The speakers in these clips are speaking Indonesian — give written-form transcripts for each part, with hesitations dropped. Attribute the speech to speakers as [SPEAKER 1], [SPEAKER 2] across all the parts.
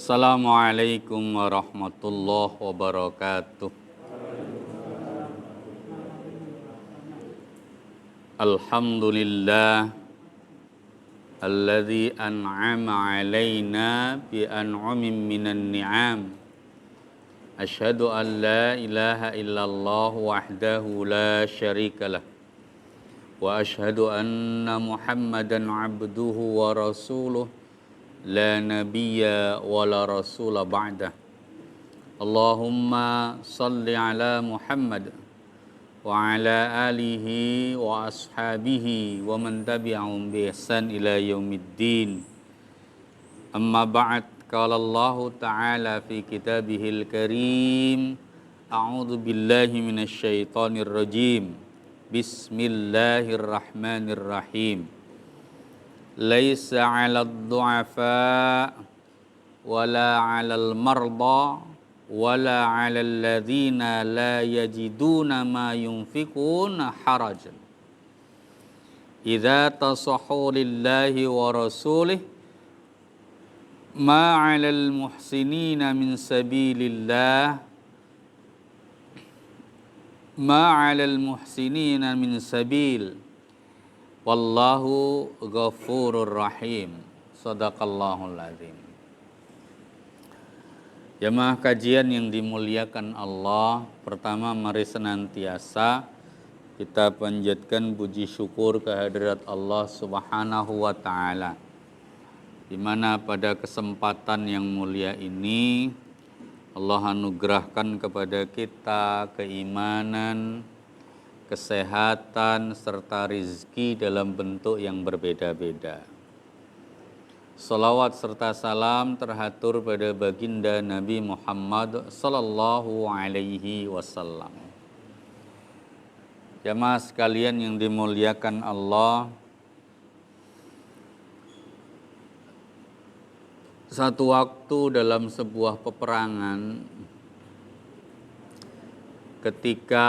[SPEAKER 1] Assalamualaikum warahmatullahi wabarakatuh. Alhamdulillah alladzi an'ama alaina bi an'amin minan ni'am. Asyhadu an la ilaha illallah wahdahu la syarikalah. Wa asyhadu anna Muhammadan abduhu wa rasuluh la nabiyya wa la rasula ba'dah. Allahumma salli ala Muhammad wa ala alihi wa ashabihi wa man tabi'ahum bi ihsan ila yaumiddin. Amma ba'd, qala Allah ta'ala fi kitabihil karim, a'udzu billahi minasy syaithanir rajim. Bismillahirrahmanirrahim. Laisa 'alad du'afa wala 'alal marda wala 'alal ladzina la yajiduna ma yunfikuna harajan idza tasahhu lillahi wa rasulih ma 'alal muhsinina min sabilillah ma 'alal muhsinina min sabil wallahu ghafurur rahim. Shadaqallahul azim. Jamaah kajian yang dimuliakan Allah, pertama mari senantiasa kita panjatkan puji syukur kehadirat Allah Subhanahu wa taala, di mana pada kesempatan yang mulia ini Allah anugerahkan kepada kita keimanan, kesehatan, serta rizki dalam bentuk yang berbeda-beda. Salawat serta salam terhatur pada baginda Nabi Muhammad sallallahu alaihi wasallam. Jamaah sekalian yang dimuliakan Allah, satu waktu dalam sebuah peperangan ketika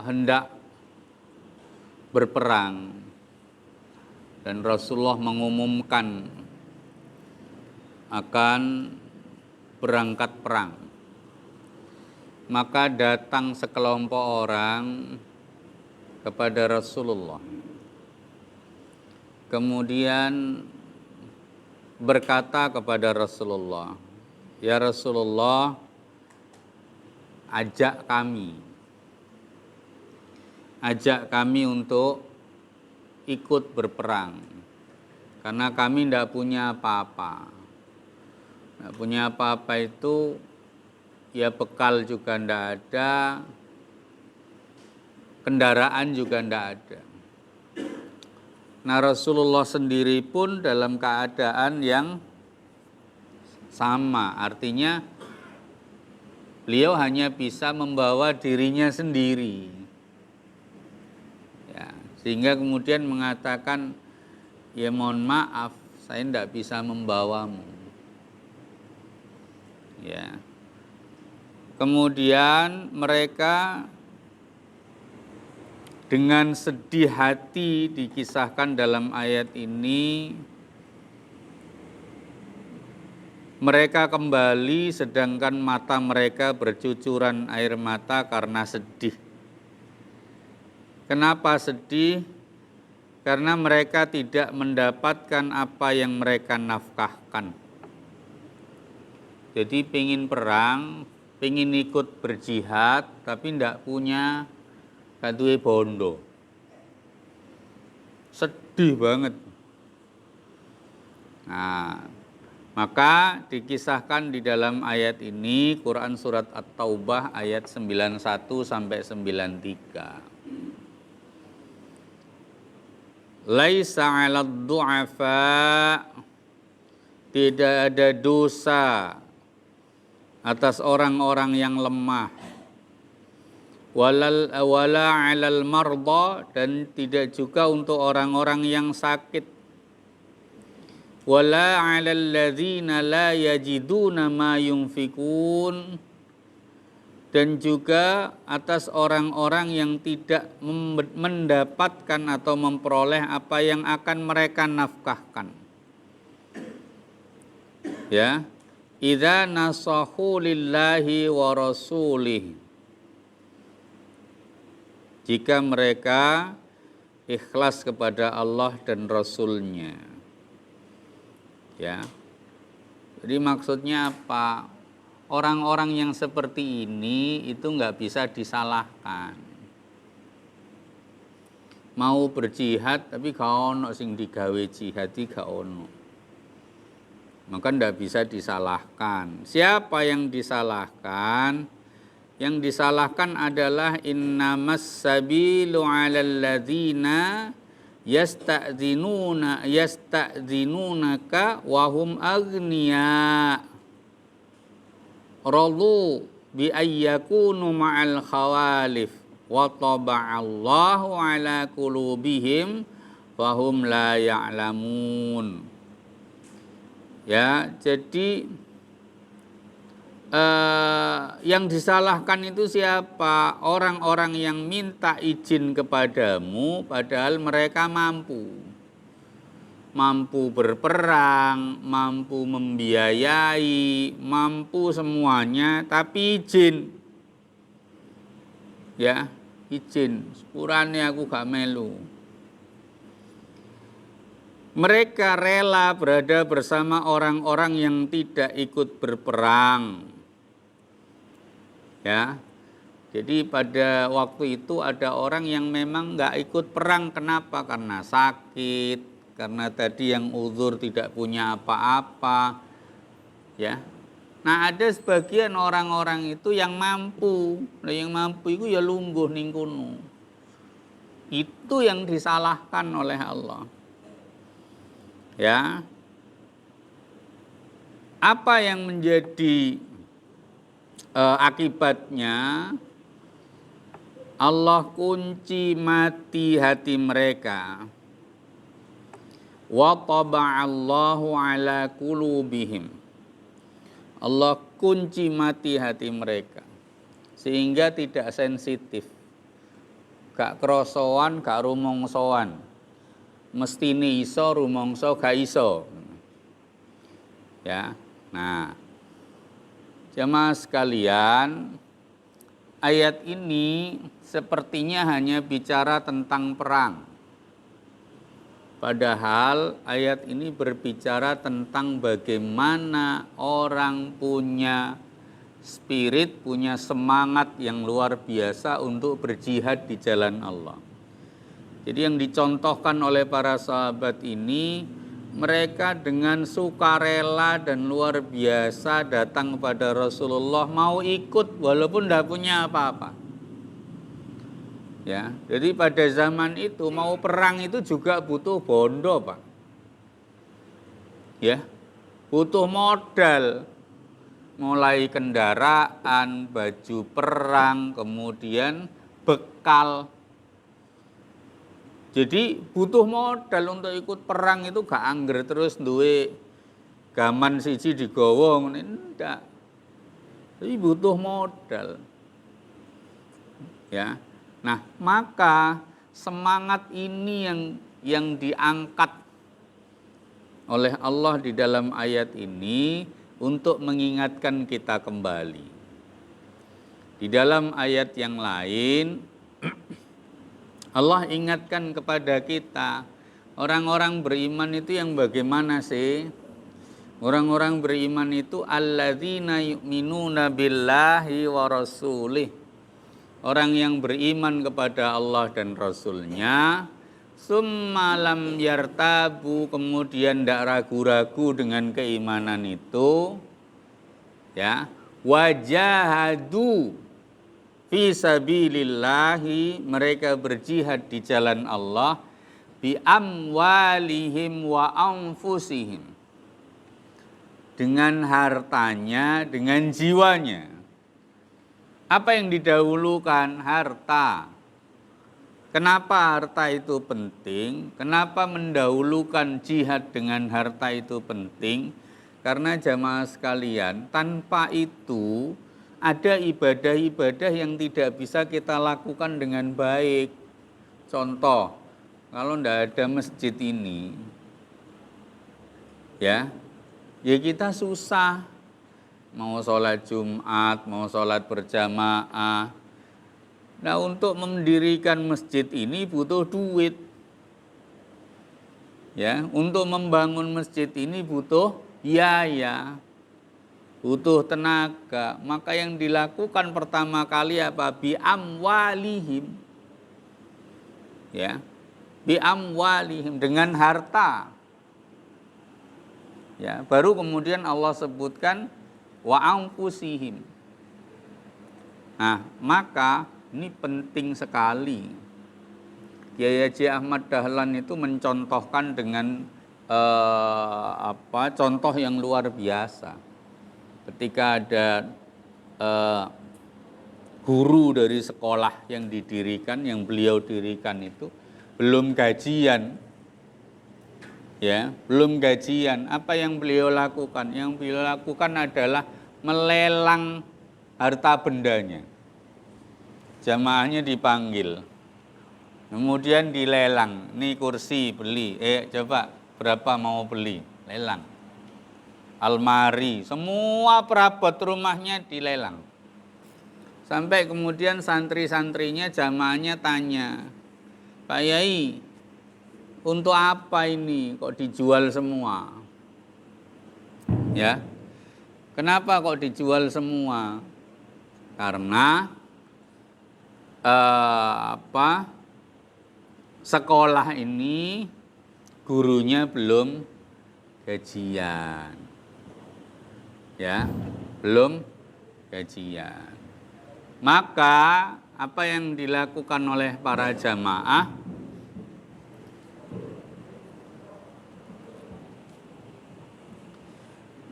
[SPEAKER 1] hendak berperang dan Rasulullah mengumumkan akan berangkat perang, maka datang sekelompok orang kepada Rasulullah, kemudian berkata kepada Rasulullah, "Ya Rasulullah, ajak kami untuk ikut berperang, karena kami tidak punya apa-apa." Tidak punya apa-apa itu ya bekal juga tidak ada, kendaraan juga tidak ada. Nah, Rasulullah sendiri pun dalam keadaan yang sama, artinya beliau hanya bisa membawa dirinya sendiri. Ya, sehingga kemudian mengatakan, ya mohon maaf, saya tidak bisa membawamu. Ya. Kemudian mereka dengan sedih hati dikisahkan dalam ayat ini, mereka kembali sedangkan mata mereka bercucuran air mata karena sedih. Kenapa sedih? Karena mereka tidak mendapatkan apa yang mereka nafkahkan. Jadi pengen perang, pengen ikut berjihad, tapi tidak punya duwe bondo. Sedih banget. Nah, maka dikisahkan di dalam ayat ini, Quran surat At-Taubah ayat 91 sampai 93. Laisa 'alad du'afa, tidak ada dosa atas orang-orang yang lemah, wala 'alal marda, dan tidak juga untuk orang-orang yang sakit, wala 'alal ladzina la yajiduna ma yunfikun, dan juga atas orang-orang yang tidak mendapatkan atau memperoleh apa yang akan mereka nafkahkan. Ya, idza nasahu lillahi wa rasulih. Jika mereka ikhlas kepada Allah dan Rasul-Nya. Ya. Jadi maksudnya apa? Orang-orang yang seperti ini itu nggak bisa disalahkan. Mau berjihad tapi gak ono sing digawe jihad gak ono. Maka ndak bisa disalahkan. Siapa yang disalahkan? Yang disalahkan adalah innamas sabilu 'alal ladzina yasta'dzinunaka wa hum aghniya radu bi ayyakunu ma'al khawalif wa taba'allahu 'ala qulubihim wa hum la ya'lamun. Ya, jadi yang disalahkan itu siapa? Orang-orang yang minta izin kepadamu padahal mereka mampu berperang, mampu membiayai, mampu semuanya, tapi izin. Ya, izin. Sepurane aku gak melu. Mereka rela berada bersama orang-orang yang tidak ikut berperang. Ya, jadi pada waktu itu ada orang yang memang nggak ikut perang. Kenapa? Karena sakit, karena tadi yang uzur tidak punya apa-apa. Ya, nah ada sebagian orang-orang itu yang mampu. Nah, yang mampu itu ya lungguh ning kono. Itu yang disalahkan oleh Allah. Ya, apa yang menjadi akibatnya? Allah kunci mati hati mereka. Wa taba'allahu ala qulubihim. Allah kunci mati hati mereka sehingga tidak sensitif. Gak krosoan, gak rumongsoan. Mestine iso rumongso gak iso. Ya. Nah, jamaah sekalian, ayat ini sepertinya hanya bicara tentang perang. Padahal ayat ini berbicara tentang bagaimana orang punya spirit, punya semangat yang luar biasa untuk berjihad di jalan Allah. Jadi yang dicontohkan oleh para sahabat ini, mereka dengan sukarela dan luar biasa datang kepada Rasulullah, mau ikut walaupun tidak punya apa-apa. Ya, jadi pada zaman itu mau perang itu juga butuh bondo, Pak. Ya, butuh modal. Mulai kendaraan, baju perang, kemudian bekal. Jadi butuh modal untuk ikut perang itu gak angger terus duwe gaman siji digawa ngene ndak. Jadi butuh modal. Ya. Nah, maka semangat ini yang diangkat oleh Allah di dalam ayat ini untuk mengingatkan kita kembali. Di dalam ayat yang lain Allah ingatkan kepada kita, orang-orang beriman itu yang bagaimana sih? Orang-orang beriman itu alladzina yu'minuna billahi wa rasulih. Orang yang beriman kepada Allah dan Rasul-Nya, summa lam yartabu, kemudian tidak ragu-ragu dengan keimanan itu, ya, wajahadu fi sabilillahi, mereka berjihad di jalan Allah, bi amwalihim wa anfusihim, dengan hartanya, dengan jiwanya. Apa yang didahulukan? Harta. Kenapa harta itu penting? Kenapa mendahulukan jihad dengan harta itu penting? Karena jamaah sekalian, tanpa itu ada ibadah-ibadah yang tidak bisa kita lakukan dengan baik. Contoh, kalau tidak ada masjid ini, ya, Ya kita susah, mau sholat Jumat, mau sholat berjamaah. Nah untuk mendirikan masjid ini butuh duit. Ya, untuk membangun masjid ini butuh biaya, butuh tenaga. Maka yang dilakukan pertama kali apa? Bi amwalihim. Ya. Bi amwalihim, dengan harta. Ya, baru kemudian Allah sebutkan wa anfusihim. Nah, maka ini penting sekali. Kiai Haji Ahmad Dahlan itu mencontohkan dengan contoh yang luar biasa. Ketika ada guru dari sekolah yang didirikan, yang beliau dirikan itu belum gajian, ya, belum gajian. Apa yang beliau lakukan? Yang beliau lakukan adalah melelang harta bendanya. Jamaahnya dipanggil. Kemudian dilelang, nih kursi beli, coba berapa mau beli, lelang. Almari, semua perabot rumahnya dilelang. Sampai kemudian santri-santrinya, jamaahnya tanya, Pak Yai, untuk apa ini kok dijual semua? Ya, kenapa kok dijual semua? Karena sekolah ini gurunya belum gajian. Ya, belum gajian. Maka apa yang dilakukan oleh para jamaah?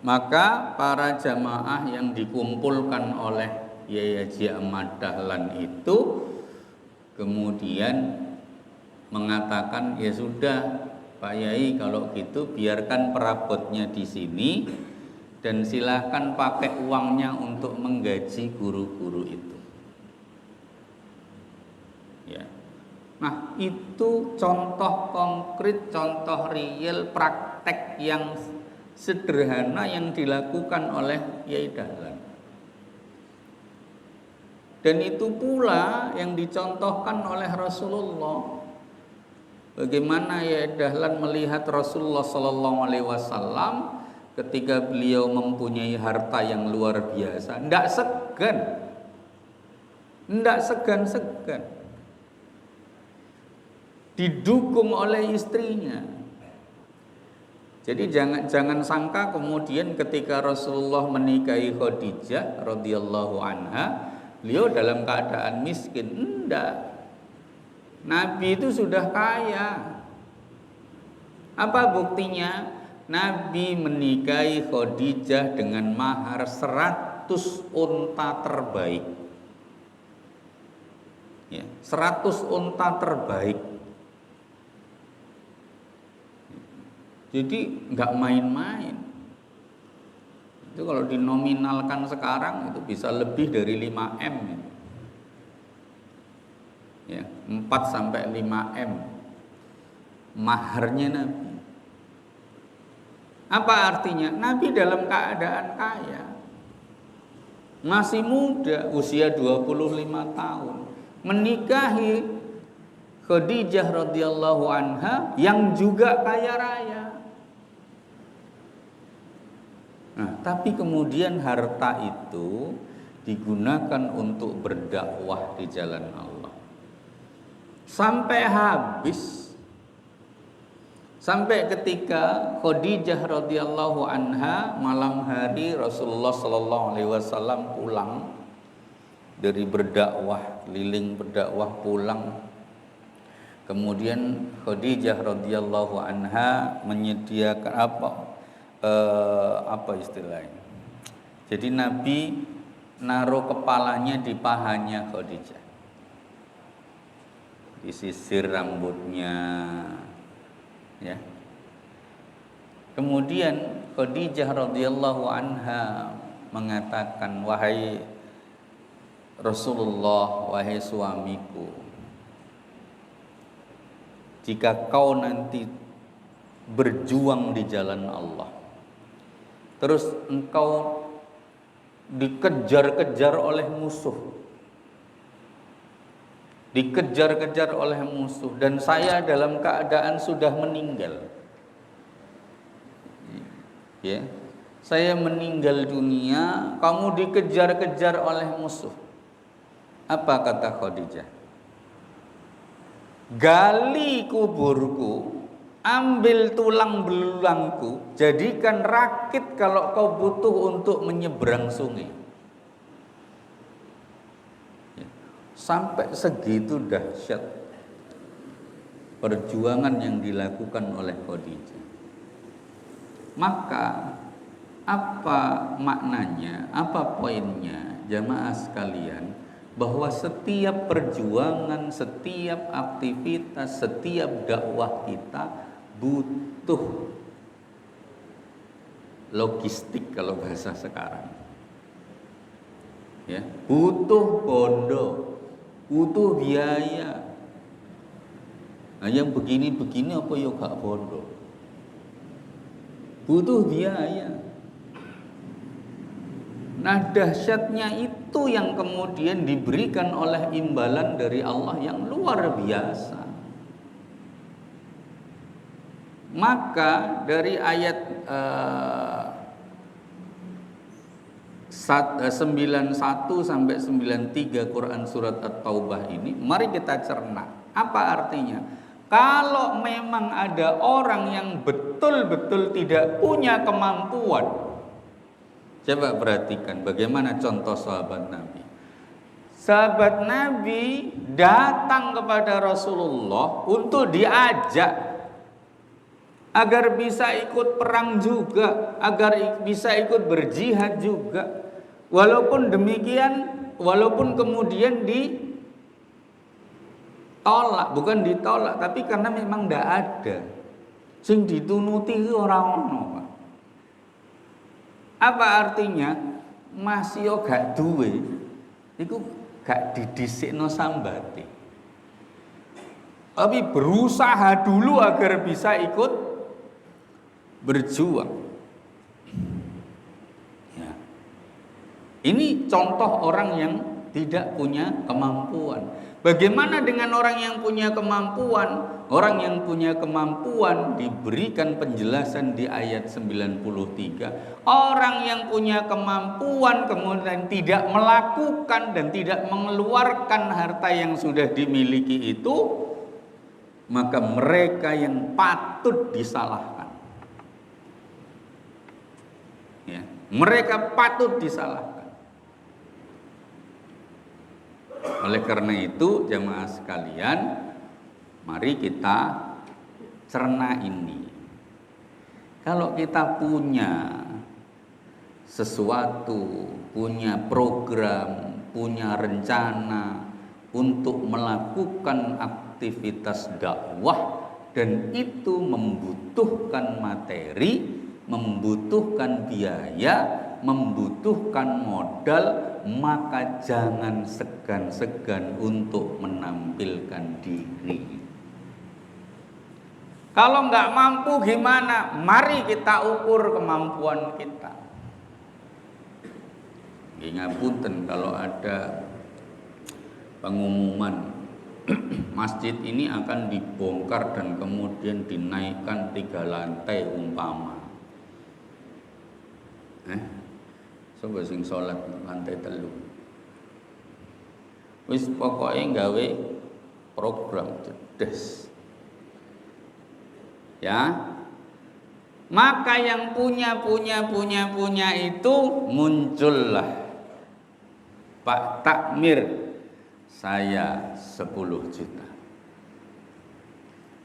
[SPEAKER 1] Maka para jamaah yang dikumpulkan oleh Kiai Haji Ahmad Dahlan itu kemudian mengatakan, ya sudah Pak Yai, kalau gitu biarkan perabotnya di sini dan silahkan pakai uangnya untuk menggaji guru-guru itu. Ya. Nah, itu contoh konkret, contoh real, praktek yang sederhana yang dilakukan oleh Kiai Dahlan. Dan itu pula yang dicontohkan oleh Rasulullah. Bagaimana ya Dahlan melihat Rasulullah Sallallahu Alaihi Wasallam ketika beliau mempunyai harta yang luar biasa, tidak segan, didukung oleh istrinya. Jadi jangan sangka kemudian ketika Rasulullah menikahi Khadijah radhiyallahu anha, beliau dalam keadaan miskin. Enggak. Nabi itu sudah kaya. Apa buktinya? Nabi menikahi Khadijah dengan mahar 100 unta terbaik. Ya, 100 unta terbaik. Jadi enggak main-main. Itu kalau dinominalkan sekarang itu bisa lebih dari 5M. Ya, 4 sampai 5M maharnya Nabi. Apa artinya? Nabi dalam keadaan kaya, masih muda, usia 25 tahun, menikahi Khadijah radhiyallahu anha yang juga kaya raya. Nah, tapi kemudian harta itu digunakan untuk berdakwah di jalan Allah. Sampai habis, sampai ketika Khadijah radhiyallahu anha malam hari Rasulullah sallallahu alaihi wasallam pulang dari berdakwah, keliling berdakwah pulang. Kemudian Khadijah radhiyallahu anha menyediakan apa istilahnya? Jadi Nabi naruh kepalanya di pahanya Khadijah, disisir rambutnya, ya. Kemudian Khadijah radhiyallahu anha mengatakan, wahai Rasulullah, wahai suamiku, jika kau nanti berjuang di jalan Allah, terus engkau dikejar-kejar oleh musuh. Dikejar-kejar oleh musuh dan saya dalam keadaan sudah meninggal. Ya. Saya meninggal dunia, kamu dikejar-kejar oleh musuh. Apa kata Khadijah? Gali kuburku, ambil tulang belulangku, jadikan rakit kalau kau butuh untuk menyeberang sungai. Sampai segitu dahsyat perjuangan yang dilakukan oleh Khadijah. Maka apa maknanya, apa poinnya jamaah sekalian, bahwa setiap perjuangan, setiap aktivitas, setiap dakwah kita butuh logistik kalau bahasa sekarang. Ya, butuh bondo, butuh biaya. Nah, yang begini-begini apa ya gak bondo? Butuh biaya. Nah, dahsyatnya itu yang kemudian diberikan oleh imbalan dari Allah yang luar biasa. Maka dari ayat 91 sampai 93 Quran surat At-Taubah ini, mari kita cerna. Apa artinya? Kalau memang ada orang yang betul-betul tidak punya kemampuan, coba perhatikan bagaimana contoh sahabat Nabi. Sahabat Nabi datang kepada Rasulullah untuk diajak agar bisa ikut perang juga, agar bisa ikut berjihad juga. Walaupun demikian, walaupun kemudian ditolak, bukan ditolak, tapi karena memang tidak ada. Sing ditunuti orang ono. Apa artinya? Masih gak duwe, iku gak didisikno sambate. Tapi berusaha dulu agar bisa ikut berjuang. Ya. Ini contoh orang yang tidak punya kemampuan. Bagaimana dengan orang yang punya kemampuan? Orang yang punya kemampuan diberikan penjelasan di ayat 93. Orang yang punya kemampuan kemudian tidak melakukan dan tidak mengeluarkan harta yang sudah dimiliki itu, maka mereka yang patut disalahkan. Ya, mereka patut disalahkan. Oleh karena itu jamaah sekalian, mari kita cerna ini. Kalau kita punya sesuatu, punya program, punya rencana untuk melakukan aktivitas dakwah dan itu membutuhkan materi, membutuhkan biaya, membutuhkan modal, maka jangan segan-segan untuk menampilkan diri. Kalau nggak mampu gimana? Mari kita ukur kemampuan kita. Ngapunten kalau ada pengumuman masjid ini akan dibongkar dan kemudian dinaikkan 3 lantai umpama. Coba sing sholat lantai 3. Wis pokoknya gawe program cerdas. Ya. Maka yang punya itu muncullah. Pak Takmir, saya 10 juta.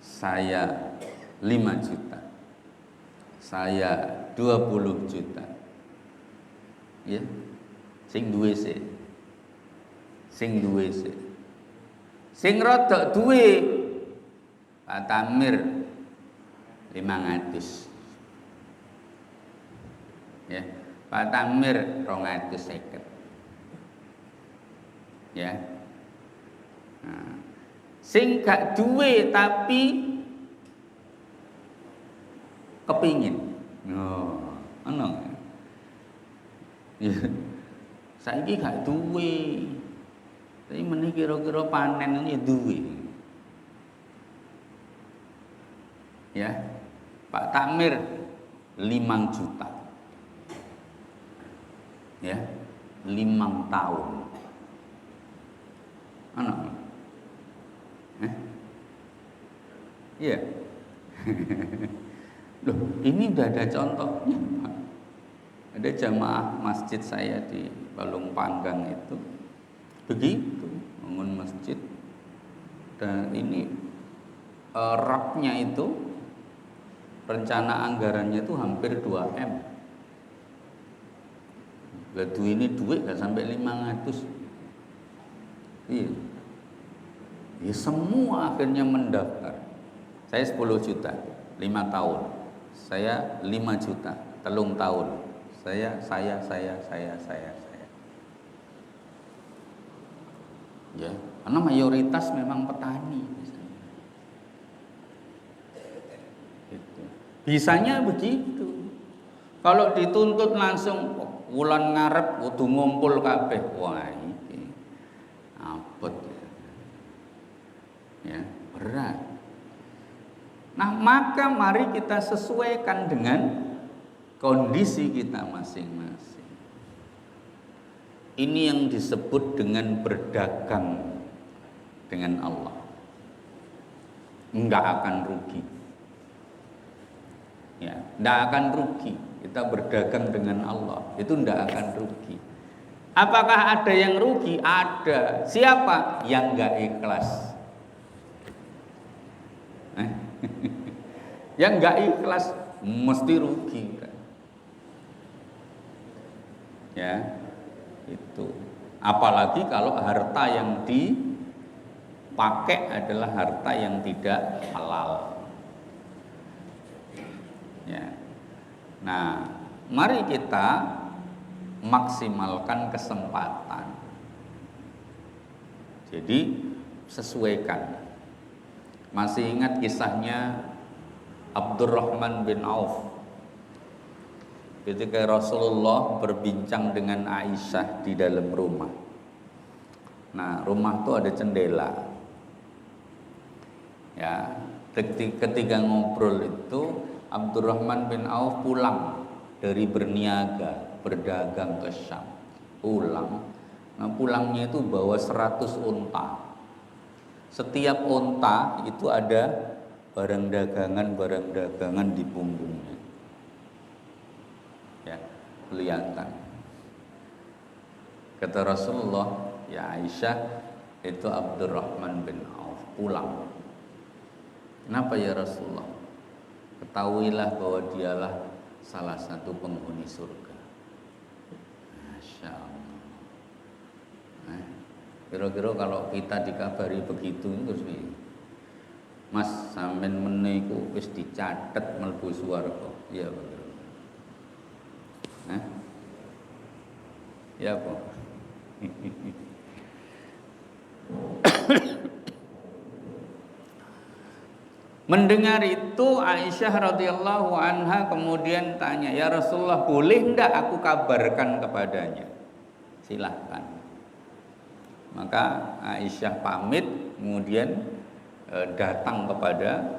[SPEAKER 1] Saya 5 juta. Saya 20 juta. Ya, sing duwe sih, sing rodok duwe Pak Tamir 500, ya, Pak Tamir 250, ya, nah, sing gak duwe tapi kepingin, ono. Ya. Saiki gak duwe. Tapi meneh kira-kira panen ya duwe. Ya. Pak Takmir 5 juta. Ya. 5 tahun. Anak. Iya. Loh, ini udah ada contohnya, Pak. Ada jamaah masjid saya di Balung Panggang itu begitu bangun masjid, dan ini rapnya itu rencana anggarannya itu hampir 2 M. Gadu ini duit gak sampai 500. Iya. Ya semua akhirnya mendaftar. Saya 10 juta 5 tahun. Saya 5 juta 3 tahun. Saya. Ya, karena mayoritas memang petani. Gitu. Bisanya begitu. Kalau dituntut langsung wulan ngarep kudu ngumpul kabeh. Wah, iki abot. Ya, berat. Nah, maka mari kita sesuaikan dengan kondisi kita masing-masing. Ini yang disebut dengan berdagang dengan Allah. Enggak akan rugi. Ya, enggak akan rugi. Kita berdagang dengan Allah, itu enggak akan rugi. Apakah ada yang rugi? Ada. Siapa? Yang enggak ikhlas. Yang enggak ikhlas mesti rugi. Ya, itu. Apalagi kalau harta yang dipakai adalah harta yang tidak halal. Ya. Nah, mari kita maksimalkan kesempatan. Jadi sesuaikan. Masih ingat kisahnya Abdurrahman bin Auf ketika Rasulullah berbincang dengan Aisyah di dalam rumah. Nah, rumah itu ada jendela. Ya, ketika ngobrol itu Abdurrahman bin Auf pulang dari berniaga, berdagang ke Syam. Pulang. Nah, pulangnya itu bawa 100 unta. Setiap unta itu ada barang dagangan di punggungnya. Ya, kelihatan. Kata Rasulullah, ya Aisyah, itu Abdurrahman bin Auf pulang. Kenapa ya Rasulullah? Ketahuilah bahwa dialah salah satu penghuni surga. Masya Allah. Kira-kira kalau kita dikabari begitu terus nih, Mas sampean meniku wis dicatet mlebu swarga. Iya, Pak. Ya, Pak. Mendengar itu Aisyah radhiyallahu anha kemudian tanya, "Ya Rasulullah, boleh enggak aku kabarkan kepadanya?" Silahkan. Maka Aisyah pamit kemudian datang kepada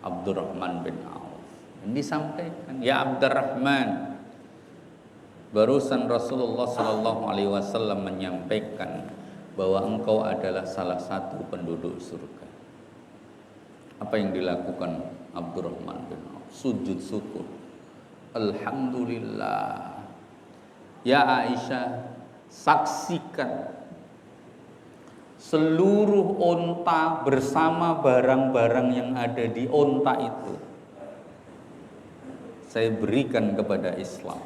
[SPEAKER 1] Abdurrahman bin Auf. Disampaikan, "Ya Abdurrahman, barusan Rasulullah sallallahu alaihi wasallam menyampaikan bahwa engkau adalah salah satu penduduk surga." Apa yang dilakukan Abdurrahman bin Auf? Sujud syukur. Alhamdulillah. Ya Aisyah, saksikan seluruh unta bersama barang-barang yang ada di unta itu saya berikan kepada Islam.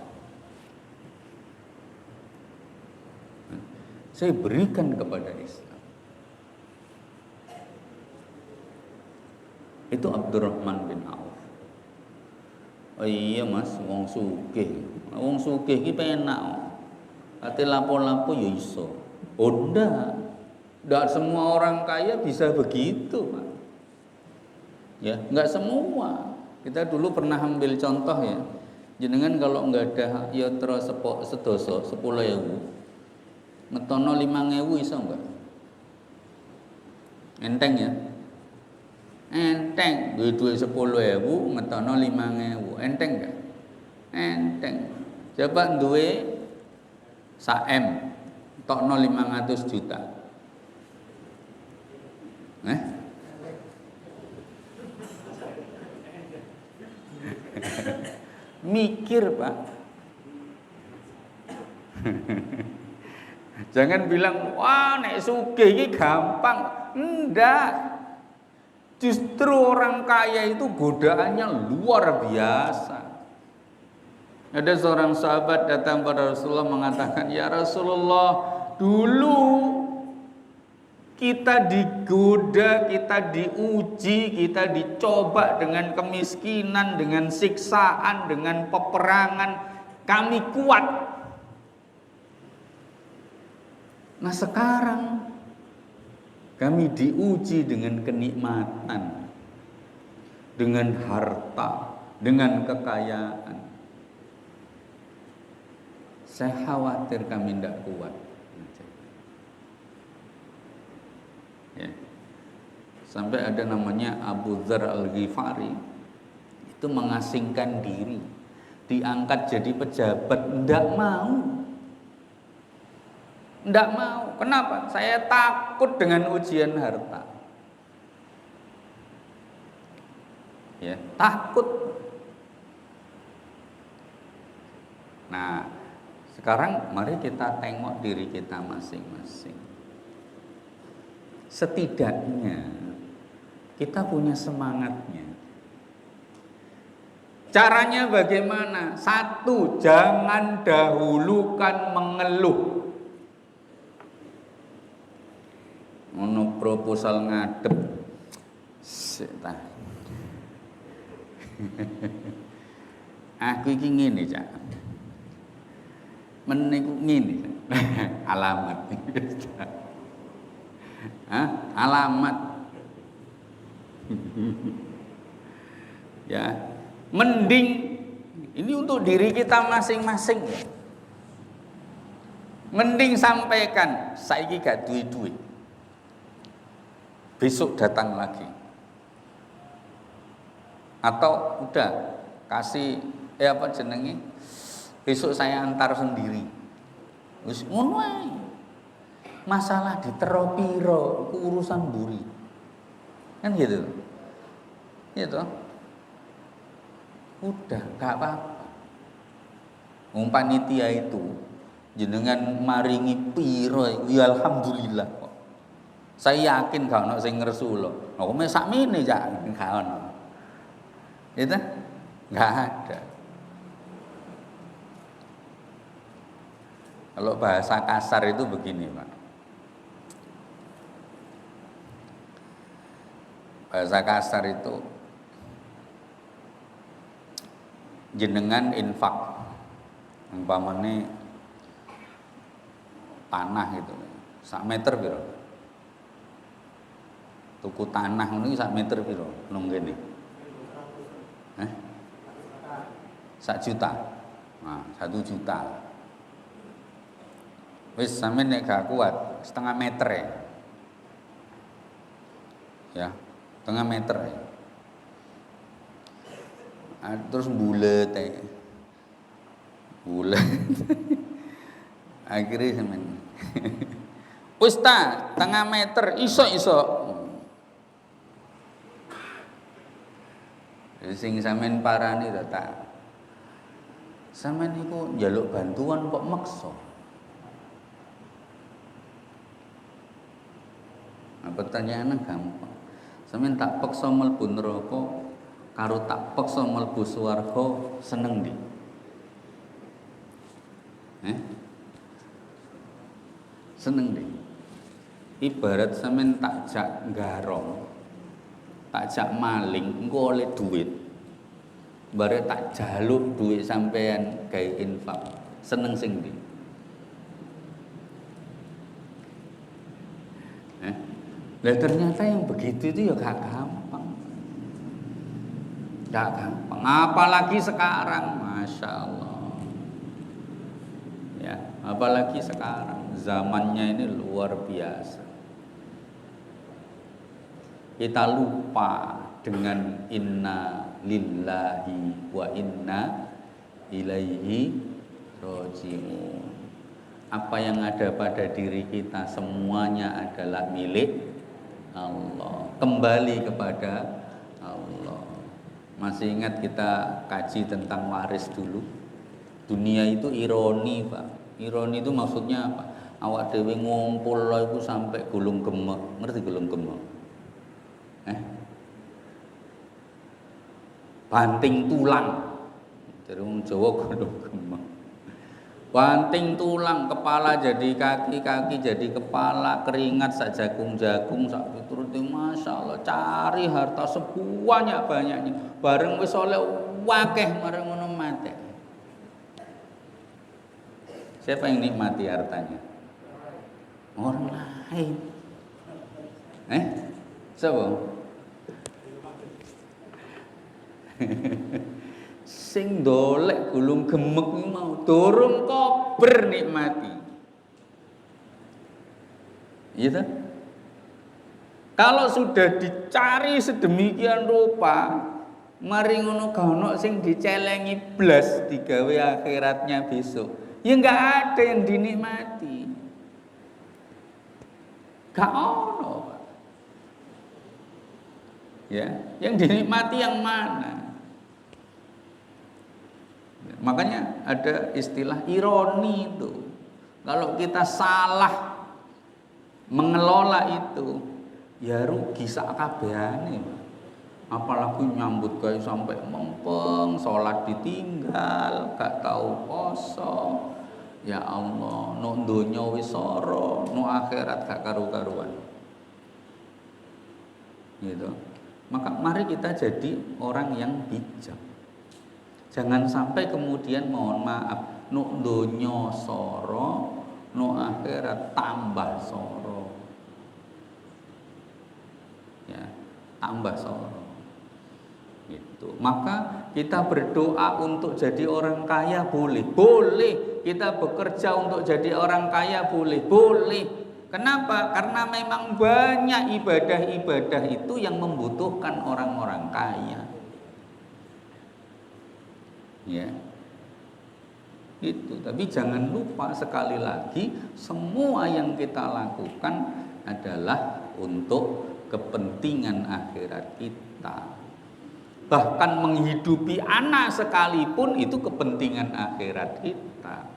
[SPEAKER 1] Saya berikan kepada Islam. Itu Abdurrahman bin Auf. Oh iya Mas, wong sugih. Wong sugih iki penak. Ate lapo-lapo ya iso. Oh enggak semua orang kaya bisa begitu, Pak. Ya, enggak semua. Kita dulu pernah ambil contoh ya. Jenengan kalau nggak ada yatra sedoso 10.000, ngetono 5.000 iso enggak? Enteng ya? Enteng, duit 10.000 ngetono 5.000, enteng enggak? Enteng. Coba duwe 1 M, tokno 500 juta. Mikir, Pak. Jangan bilang, wah nek sugih iki gampang. Enggak. Justru orang kaya itu godaannya luar biasa. Ada seorang sahabat datang pada Rasulullah mengatakan, ya Rasulullah, dulu kita digoda, kita diuji, kita dicoba dengan kemiskinan, dengan siksaan, dengan peperangan. Kami kuat. Nah sekarang kami diuji dengan kenikmatan, dengan harta, dengan kekayaan. Saya khawatir kami tidak kuat. Ya. Sampai ada namanya Abu Dzar Al-Ghifari, itu mengasingkan diri, diangkat jadi pejabat, tidak mau. Kenapa? Saya takut dengan ujian harta. Ya, takut. Nah, sekarang mari kita tengok diri kita masing-masing. Setidaknya kita punya semangatnya. Caranya bagaimana? 1, jangan dahulukan mengeluh. Ono proposal ngadep. Aku iki ngene, Cak. Meniku ngene. Alamat. Alamat. Ya, mending ini untuk diri kita masing-masing ya. Mending sampaikan, saiki gak duit-duit. Besok datang lagi. Atau udah kasih apa jenenge? Besok saya antar sendiri. Wis ngono ae. Masalah ditero piro iku urusan mburi. Kan gitu. Gitu. Udah gak apa-apa. Wong panitia itu jenengan maringi piro ya alhamdulillah kok. Saya yakin gak ono sing ngresula. Kok mek sakmene jak gak ono. Itu gak ada. Kalau bahasa kasar itu begini, Pak. Bahasa kasar itu jenengan infak umpamane tanah gitu. 1 meter piro? Tuku tanah ngono iki 1 meter piro nang kene? 1 juta. Nah, 1 juta. Wis sampeyan nek gak kuat 0,5 meter ya. Ya, 0,5 meter ya. Terus bulet ya. Bulet. Akhirnya sampeyan. Wis ta, 0,5 meter iso. Sing sampeyan parani to ta. Sampeyan iku njaluk bantuan kok maksa. Nah, pertanyaannya gampang. Sampeyan tak paksa mlebu neraka karo tak paksa mlebu swarga seneng ndi? Seneng ndi? Ibarat sampeyan tak jak garong, tak jak maling, engko oleh duit. Bare tak jaluk duit sampeyan gawe infak. Seneng sing ndi? Lah ternyata yang begitu itu ya gak gampang. Tidak gampang. Apalagi sekarang, Masya Allah. Ya, apalagi sekarang zamannya ini luar biasa. Kita lupa dengan inna lillahi wa inna ilaihi raji'un. Apa yang ada pada diri kita semuanya adalah milik Allah. Kembali kepada Allah. Masih ingat kita kaji tentang waris dulu? Dunia itu ironi, Pak. Ironi itu maksudnya apa? Awak dewe ngumpul itu sampai gulung gemek. Ngerti gulung gemek? Banting tulang. Dari wong Jawa gulung gemek. Banting tulang, kepala jadi kaki, kaki jadi kepala, keringat sak jagung-jagung, sak piturute, Masya Allah, cari harta sebanyak-banyaknya. Bareng wis oleh wakeh marang ngono mati. Siapa yang nikmati hartanya? Orang lain. Siapa? Sing dolek gulung gemek mau durung kober nikmati. Iya tak? Kalau sudah dicari sedemikian rupa, mari ngono gak ono sing dicelengi blas digawe akhiratnya besok. Ya enggak ada yang dinikmati. Gak ono, Pak. Ya, yang dinikmati yang mana? Makanya ada istilah ironi itu. Kalau kita salah mengelola itu, ya rugi sak kabehane. Apalagi nyambut gawe sampai mempeng, sholat ditinggal, gak tahu poso. Ya Allah, no donya wis soro, no akhirat gak karu-karuan. Gitu. Maka mari kita jadi orang yang bijak. Jangan sampai kemudian mohon maaf, no donya soro, no akhirat tambah soro. Ya, tambah soro. Gitu. Maka kita berdoa untuk jadi orang kaya boleh. Boleh. Kita bekerja untuk jadi orang kaya boleh. Boleh. Kenapa? Karena memang banyak ibadah-ibadah itu yang membutuhkan orang-orang kaya. Ya, itu. Tapi jangan lupa sekali lagi, semua yang kita lakukan adalah untuk kepentingan akhirat kita. Bahkan menghidupi anak sekalipun itu kepentingan akhirat kita.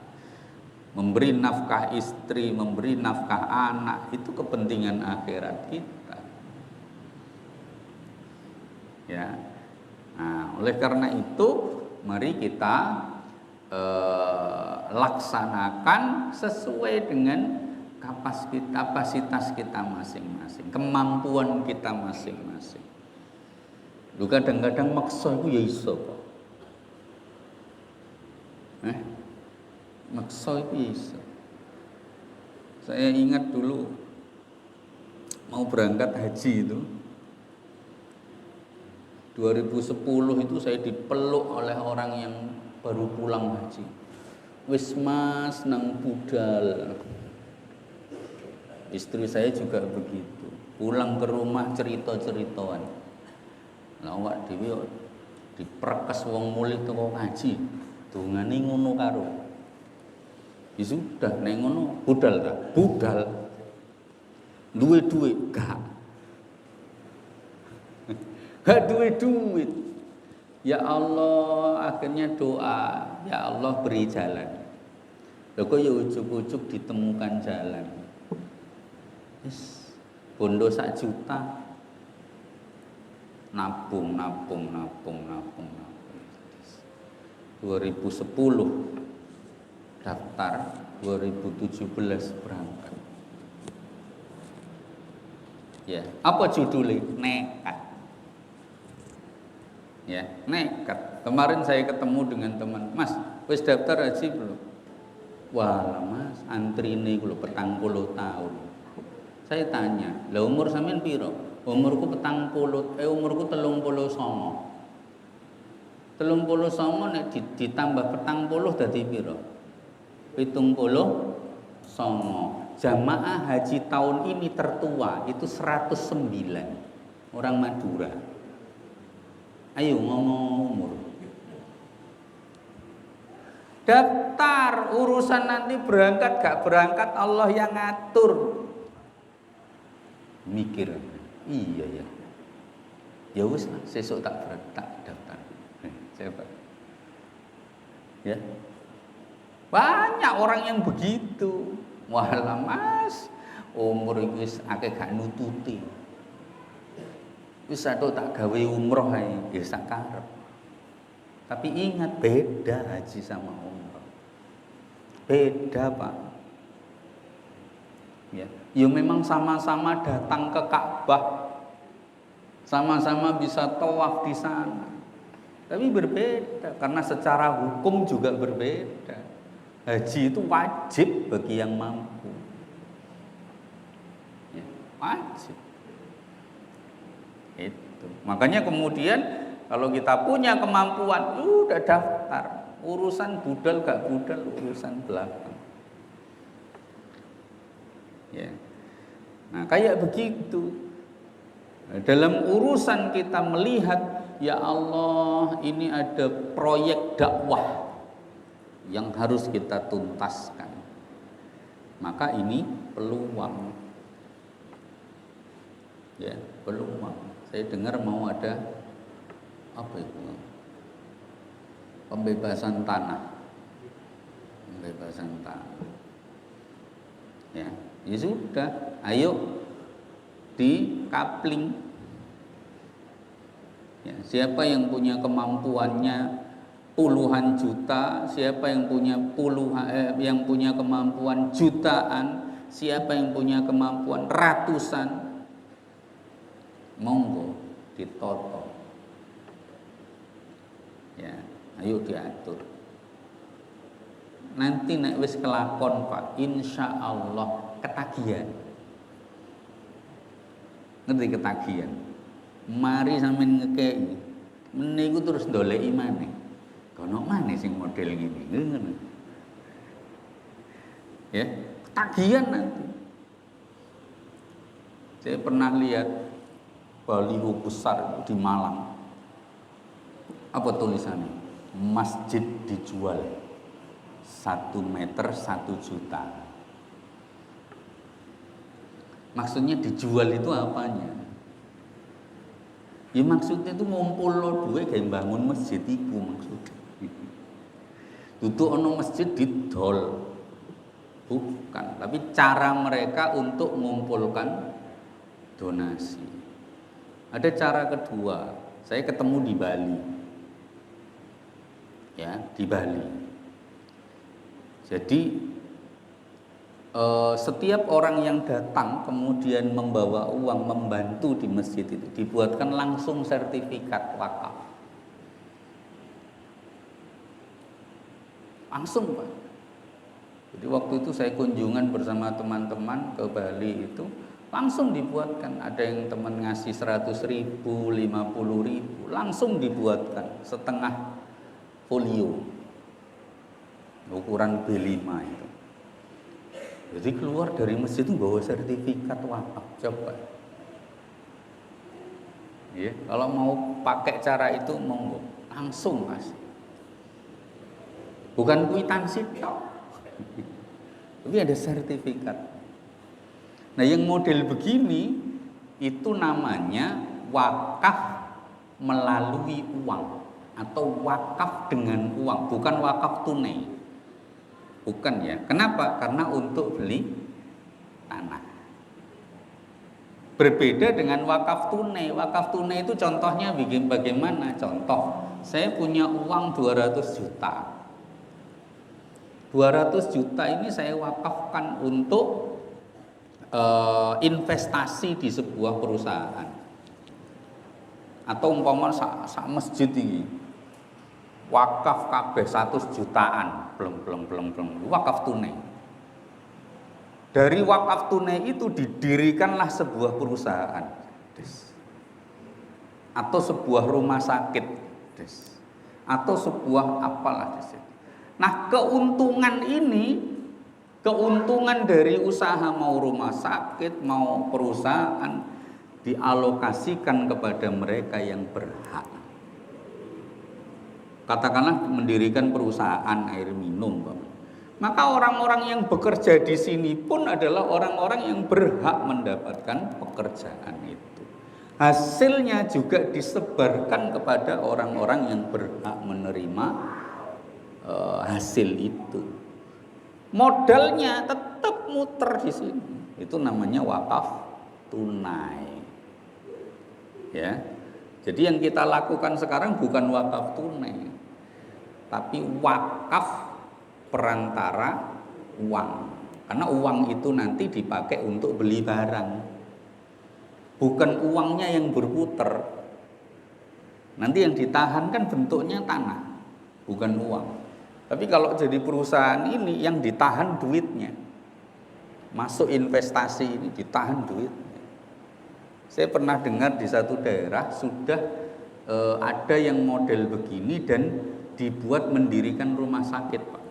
[SPEAKER 1] Memberi nafkah istri, memberi nafkah anak itu kepentingan akhirat kita. Ya. Nah, oleh karena itu mari kita laksanakan sesuai dengan kapasitas kita masing-masing, kemampuan kita masing-masing. Lu kadang-kadang maksa itu ya iso kok. Maksa itu ya iso. Saya ingat dulu mau berangkat haji itu 2010 itu saya dipeluk oleh orang yang baru pulang haji. Wis mas nang budal. Istri saya juga begitu. Pulang ke rumah cerita-ceritaan. Lah awak dhewe diperkes wong mulih teko ngaji. Dongane ngono karo. Ya sudah nek ngono budal ta? Budal. Duwe duit gak. Gak duit. Ya Allah, akhirnya doa, ya Allah beri jalan. Lho kok ya ujuk-ujuk ditemukan jalan. Wis bondo 1 juta. Nabung. 2010 daftar, 2017 berangkat. Ya, apa judulnya? Nekat. Ya, nekat. Kemarin saya ketemu dengan teman, Mas, wis daftar haji belum? Wah, Mas, antri ini kulo 40 tahun. Saya tanya, lah umur sampean piro? Umurku 40, umurku 39. 39 nek ditambah 40 dadi piro? 79. Jamaah haji tahun ini tertua itu 109 orang Madura. Ayo ngomong umur. Daftar urusan nanti berangkat gak berangkat Allah yang ngatur. Mikir, iya ya. Ya wis sesuk tak daftar. Coba. Ya. Banyak orang yang begitu. Walah Mas, umur iki wis akeh gak nututi. Wis ado tak gawe umroh ae, ya sak karep. Tapi ingat beda haji sama umroh. Beda, Pak. Ya, ya memang sama-sama datang ke Ka'bah. Sama-sama bisa tawaf di sana. Tapi berbeda karena secara hukum juga berbeda. Haji itu wajib bagi yang mampu. Ya, wajib. Itu. Makanya kemudian kalau kita punya kemampuan, udah daftar. Urusan budal gak budal, urusan belakang. Ya. Nah, kayak begitu. Dalam urusan kita melihat, ya Allah, ini ada proyek dakwah yang harus kita tuntaskan. Maka ini peluang. Ya, peluang. Saya dengar mau ada apa itu? Pembebasan tanah. Pembebasan tanah. Ya, ya sudah, ayo di kapling. Ya, siapa yang punya kemampuannya puluhan juta, siapa yang punya kemampuan jutaan, siapa yang punya kemampuan ratusan, monggo ditoto. Ya, ayo diatur. Nanti nek wis kelakon Pak, insya Allah ketagihan. Ngerti ketagihan? Mari sampean ngekei, meniku terus ndoleki maneh. Kono maneh sing model gini, ngono. Ya, ketagihan nanti. Saya pernah lihat baliho besar di Malang. Apa tulisannya? Masjid dijual 1 meter 1 juta. Maksudnya dijual itu apanya? Ya maksudnya itu ngumpul lo duit kayak bangun masjid itu maksudnya. Duduk ono masjid didol. Bukan, tapi cara mereka untuk mengumpulkan donasi. Ada cara kedua. Saya ketemu di Bali. Ya, di Bali. Jadi setiap orang yang datang kemudian membawa uang membantu di masjid itu dibuatkan langsung sertifikat wakaf. Langsung Pak. Jadi waktu itu saya kunjungan bersama teman-teman ke Bali itu langsung dibuatkan. Ada yang teman ngasih 100.000, 50.000, langsung dibuatkan setengah folio ukuran B5 itu. Jadi keluar dari masjid itu bawa sertifikat wakaf. Coba. Ya, kalau mau pakai cara itu monggo, langsung Mas. Bukan kwitansi tok. Tapi ada sertifikat. Nah, yang model begini itu namanya wakaf melalui uang atau wakaf dengan uang, bukan wakaf tunai. Bukan ya. Kenapa? Karena untuk beli tanah. Berbeda dengan wakaf tunai. Wakaf tunai itu contohnya bagaimana? Contoh, saya punya uang 200 juta. 200 juta ini saya wakafkan untuk investasi di sebuah perusahaan. Atau umpama sak masjid ini wakaf kabeh 100 jutaan, belum wakaf tunai. Dari wakaf tunai itu didirikanlah sebuah perusahaan, atau sebuah rumah sakit, atau sebuah apalah di situ. Nah, keuntungan ini, keuntungan dari usaha mau rumah sakit, mau perusahaan dialokasikan kepada mereka yang berhak. Katakanlah mendirikan perusahaan air minum, maka orang-orang yang bekerja di sini pun adalah orang-orang yang berhak mendapatkan pekerjaan itu. Hasilnya juga disebarkan kepada orang-orang yang berhak menerima hasil itu. Modalnya tetap muter di sini. Itu namanya wakaf tunai. Ya. Jadi yang kita lakukan sekarang bukan wakaf tunai, tapi wakaf perantara uang. Karena uang itu nanti dipakai untuk beli barang. Bukan uangnya yang berputar. Nanti yang ditahan kan bentuknya tanah, bukan uang. Tapi kalau jadi perusahaan ini yang ditahan duitnya. Masuk investasi ini ditahan duitnya. Saya pernah dengar di satu daerah sudah ada yang model begini dan dibuat mendirikan rumah sakit, Pak.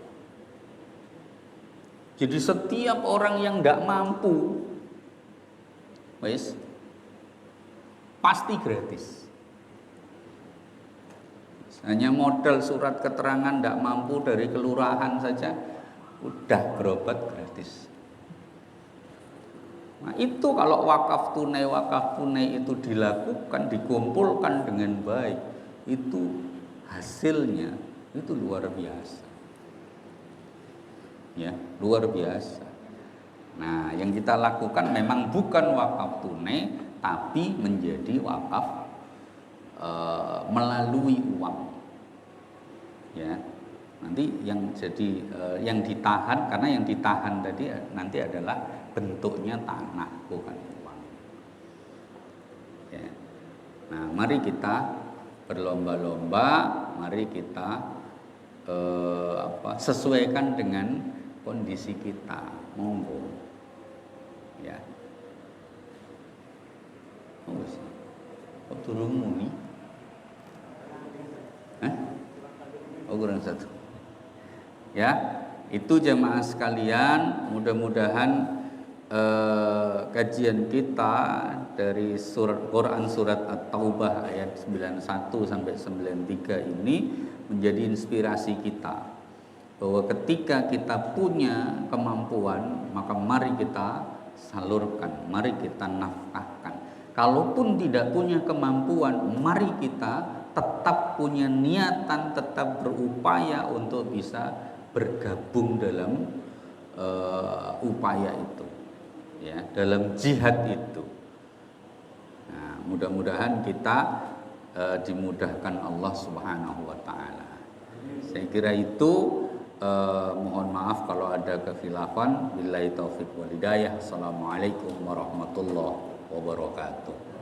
[SPEAKER 1] Jadi setiap orang yang tidak mampu, pasti gratis. Hanya modal surat keterangan tidak mampu dari kelurahan saja, udah berobat gratis. Nah itu kalau wakaf tunai itu dilakukan, dikumpulkan dengan baik, itu hasilnya itu luar biasa. Ya, luar biasa. Nah, yang kita lakukan memang bukan wakaf tunai, tapi menjadi wakaf melalui uang. Ya, nanti yang jadi yang ditahan, karena yang ditahan tadi nanti adalah bentuknya tanah, bukan uang. Ya. Nah, mari kita berlomba-lomba, mari kita sesuaikan dengan kondisi kita, monggo. Ya. Turun muni. Kurang satu. Ya, itu jemaah sekalian, mudah-mudahan kajian kita dari Quran surat At-Taubah ayat 91 sampai 93 ini menjadi inspirasi kita bahwa ketika kita punya kemampuan, maka mari kita salurkan, mari kita nafkahkan. Kalaupun tidak punya kemampuan, mari kita tetap punya niatan, tetap berupaya untuk bisa bergabung dalam upaya itu, ya, dalam jihad itu. Nah, mudah-mudahan kita dimudahkan Allah Subhanahu wa taala. Saya kira itu, mohon maaf kalau ada kekhilafan. Billahi taufik wal hidayah. Assalamualaikum warahmatullahi wabarakatuh.